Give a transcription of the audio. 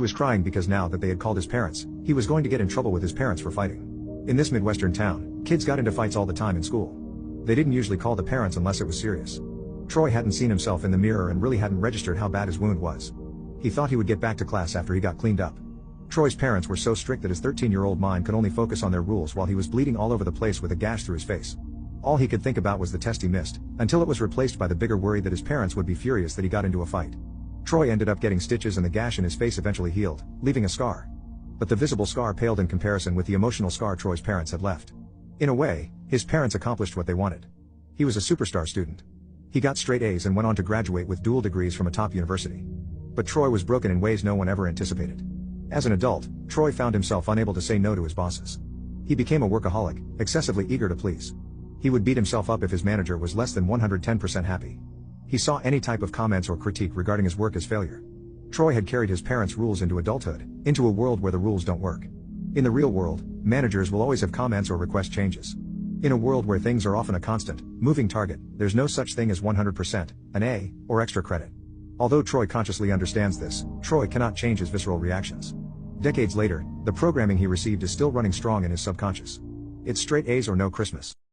He was crying because now that they had called his parents, he was going to get in trouble with his parents for fighting. In this Midwestern town, kids got into fights all the time in school. They didn't usually call the parents unless it was serious. Troy hadn't seen himself in the mirror and really hadn't registered how bad his wound was. He thought he would get back to class after he got cleaned up. Troy's parents were so strict that his 13-year-old mind could only focus on their rules while he was bleeding all over the place with a gash through his face. All he could think about was the test he missed, until it was replaced by the bigger worry that his parents would be furious that he got into a fight. Troy ended up getting stitches and the gash in his face eventually healed, leaving a scar. But the visible scar paled in comparison with the emotional scar Troy's parents had left. In a way, his parents accomplished what they wanted. He was a superstar student. He got straight A's and went on to graduate with dual degrees from a top university. But Troy was broken in ways no one ever anticipated. As an adult, Troy found himself unable to say no to his bosses. He became a workaholic, excessively eager to please. He would beat himself up if his manager was less than 110% happy. He saw any type of comments or critique regarding his work as failure. Troy had carried his parents' rules into adulthood, into a world where the rules don't work. In the real world, managers will always have comments or request changes. In a world where things are often a constant, moving target, there's no such thing as 100%, an A, or extra credit. Although Troy consciously understands this, Troy cannot change his visceral reactions. Decades later, the programming he received is still running strong in his subconscious. It's straight A's or no Christmas.